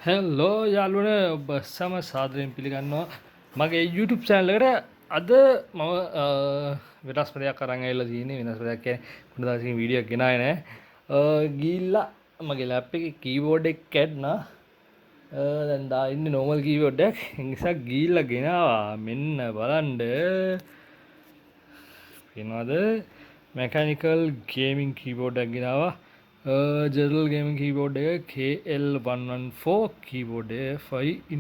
හෙල්ලෝ යාළුවනේ ඔබ සම සාදරයෙන් පිළිගන්නවා මගේ YouTube channel එකට. අද මම වෙනස් දෙයක් අරන් ඇවිල්ලා තියෙන්නේ. වෙනස් දෙයක් කියන්නේ කුණ දවසකින් වීඩියෝ එකක් ගෙනාවේ නෑ. ගිහිල්ලා මගේ ලැප් එකේ කීබෝඩ් එක කැඩුනා. දැන් දා ඉන්නේ normal keyboard එකක්. ඒ නිසා ගිහිල්ලා ගෙනාවා. මෙන්න බලන්න. පේනවද? mechanical gaming keyboard එකක් ගෙනාවා. Jedel gaming keyboard එක KL-114 keyboard එක 5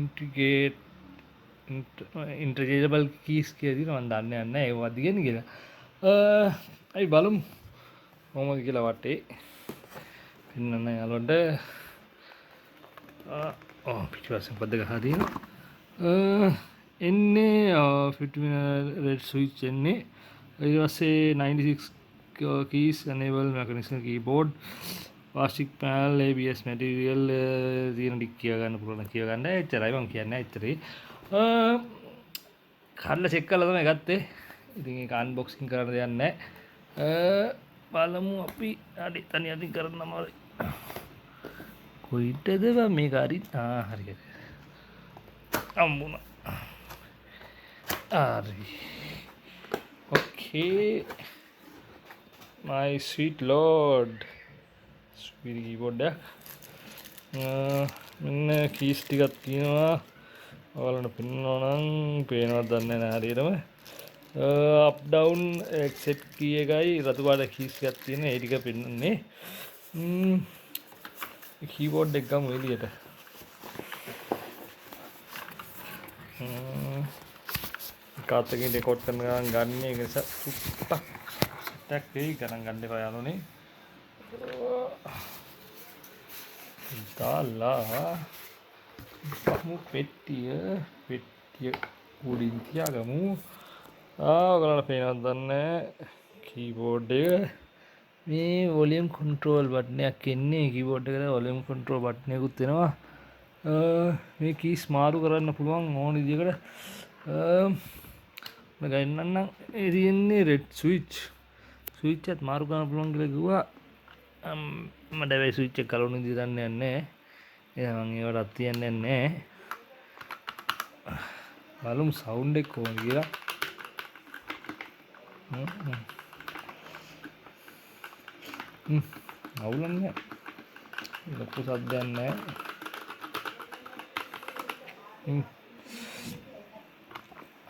interchangeable keys කියලා තියෙනවා. මම දන්නේ නැහැ ඒක මොකක්ද කියන්නේ කියලා. අපි බලමු කොහොමද කියලා වටේ පෙන්නන්න යාළුවන්ට. පිටිපස්සෙන් පද්ද ගහලා තියෙනවා. එන්නේ 50 red switch එන්නේ. ඊට පස්සේ 96 keys enable mechanism keyboard plastic panel ABS material තියෙන ටික කියා ගන්න පුළුවන් කියා ගන්න. එච්චරයි මම කියන්නේ. එච්චරයි. කඩලා චෙක් කරලා තමයි ගත්තේ. ඉතින් ඒක අන්බොක්සින් කරන්න දෙයක් නැහැ. බලමු අපි අඩි තනි අදින් කරන්නම කොයිටද මේක හරි. හරි. අම්මුණා. හරි. Okay. My sweet lord. Sweet keyboard එක. මෙන්න keys ටිකක් තියෙනවා. ඔයාලට පෙන්වනවා නම් පේනවද දන්නේ නැහැ හරියටම. up down exit key එකයි රතු පාට keys එකක් තියෙන. ඒ ටික පෙන්වන්නේ. keyboard එක ගමු එළියට. කාත් එකකින් රෙකෝඩ් කරන ගමන් ගන්න එක නිසා සුට්ටක් සෙට්ටක් වෙයි ගණන් ගන්න එපා යාළුවනේ. දාලා පහමු පෙට්ටිය උඩින් තියාගමු. ඔයාලට පේනවද දන්නේ කීබෝඩ් එක මේ වොලියම් කන්ට්‍රෝල් බටන් එකක් එන්නේ. කීබෝඩ් එකට වොලියම් කන්ට්‍රෝල් බටන් එකකුත් එනවා. මේ කීස් මාරු කරන්න පුළුවන් ඕන විදිහකට. මම ගන්නන්නම් ඒ තියෙන්නේ රෙඩ් ස්විච් එකත් මාරු කරන්න පුළුවන් කියලා කිව්වා. මට ඒ ස්විච් එක කලුණු විදිහට දන්නේ නැහැ. එහෙනම් මම ඒවට තියන්නේ නැහැ. බලමු සවුන්ඩ් එක කොහොමද කියලා. අවුලන්නේ ලොකු සද්දයක් නැහැ.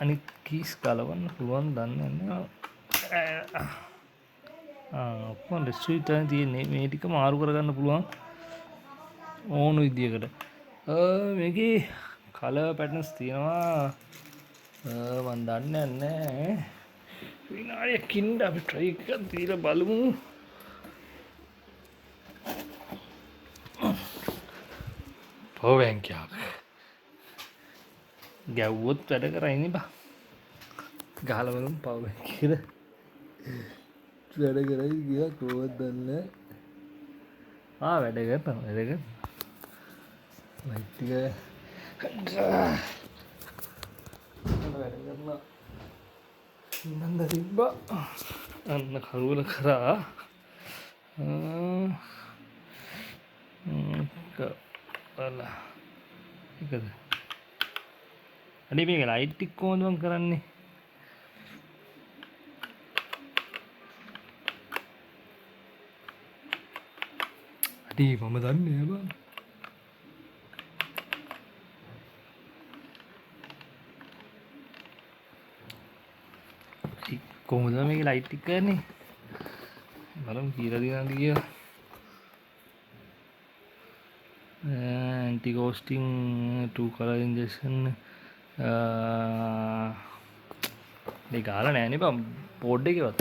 අනිත් කීස් ගලවන්න පුළුවන් දන්නේ නැහැ. ඔක්කොම ස්විච් එකෙන් තියෙන්නේ. මේ ටික මාරු කරගන්න පුළුවන් ඕන විදියකට. මේකේ කලර් පැටර්න්ස් තියෙනවා. මම දන්නේ නැහැ. විනාඩියකින් අපි try එකක් දීලා බලමු. power bank එකක් ගැව්වොත් වැඩ කරයිනේ බා. ගහලා බලමු power bank එකට වැඩ කරයි කියලා කොහොමද දන්නේ. වැඩ කරනවා. ලයිට් ටික වැඩ කරනවා. නන්ද තිබ්බා. අන්න කරුවල කරා. බලලා එකද අනේ මේක ලයිට් ටික කොහොමද මම කරන්නේ. අඩේ මම දන්නේ නෑ බං. කොහොමද මේක ලයිට් ටික කරන්නේ. බලමු කියලා දිනන්න කියලා. anti ghosting 2 color injection මේ ගාලා නෑනේ බං බෝඩ් එකේවත්.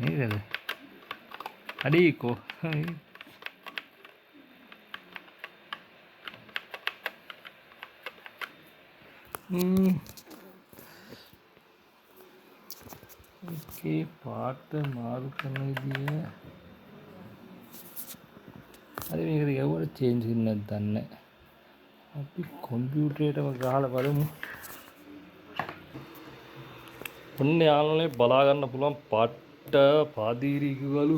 මේකද අඩීකෝ ඒකේ පාට මාරු කරන විදිය. හරි මේකට ගැව්වට චේන්ජ් වෙන්නේ නැද්ද දන්නේ. අපි කම්පියුටරේටම ගහලා බලමු. ඔන්න යාළුවනේ බලා ගන්න පුළුවන් පට්ට පාදීරි කිව්වලු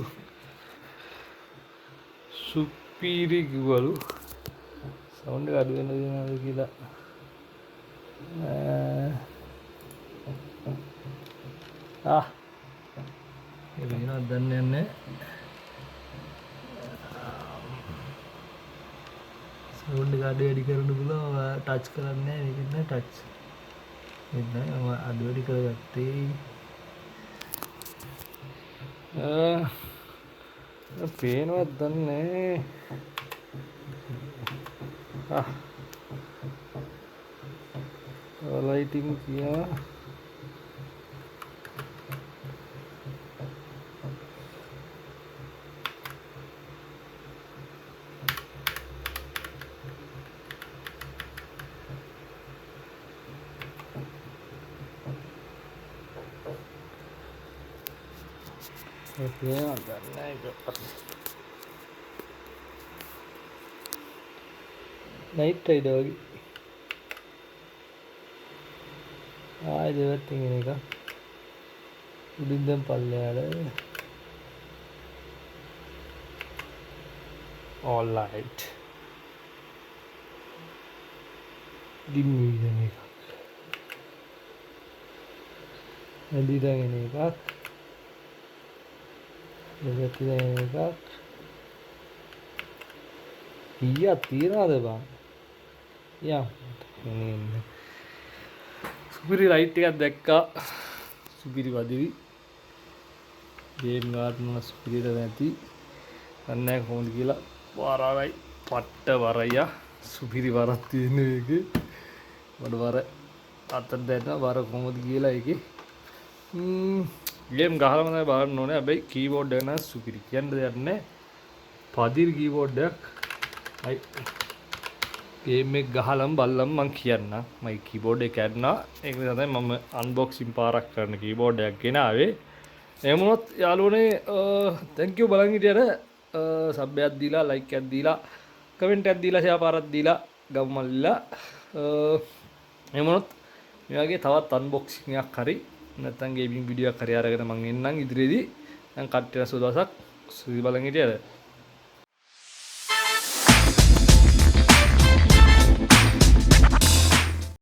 සුපීරි කිව්වලු සවුන්ඩ් එක අඩු වෙන දෙනවද කියලා ඒක වෙනවද දන්නේ නැහැ සවුන්ඩ් එක අඩු වැඩි කරන්න පුළුවන් ටච් කරන්නේ නැහැ මේකෙන් නෑ ටච් එන්න මම අඩු වැඩි කරගත්තේ පේනවද දන්නේ ලයිටින් කියා පේනවද දන්නේ නයිට් රයිඩර් වගේ ආයෙ දෙවත් තියෙන එක උඩින් දැන් පල්ලෙහාට all right ඩිම් විදින එකක් නැදි දාගෙන එකක් දෙකට දාගෙන එකක් කීයක් තියනවද බං යා එන්නේ සුපිරි ලයිට් එකක් දැක්කා සුපිරි වදිවි ගේම් ගන්න සුපිරිද නැති අන්නේ කොහොමද කියලා වරයි පට්ට වරයියා සුපිරි වරක් තියෙන එකේ වඩ වර අතට දැන්න වර කොහොමද කියලා එකේ ගේම් ගහලම තමයි බලන්න ඕනේ හැබැයි කීබෝඩ් එක නම් සුපිරි කියන්න දෙයක් නැහැ පදිරි කීබෝඩ් එකක් අයි ගේම් එක ගහලම බලලම මම කියන්නම් මම කීබෝඩ් එක ගන්නවා ඒක නිසා තමයි මම අන්බොක්සින් පාරක් කරන කීබෝඩ් එකක් ගෙනාවේ එහෙම වුණොත් යාළුවනේ thank you බලන් හිටියට සබ් එකක් දීලා ලයික් එකක් දීලා කමෙන්ට් එකක් දීලා ෂෙයා පාරක් දීලා ගම්මල්ලා එහෙම වුණොත් මේ වගේ තවත් අන්බොක්සින් එකක් හරි නැත්නම් ගේමින් වීඩියෝ එකක් හරි අරගෙන මම එන්නම් ඉදිරියේදී දැන් කට්ටිය සුදවසක් සුදි බලන් හිටියද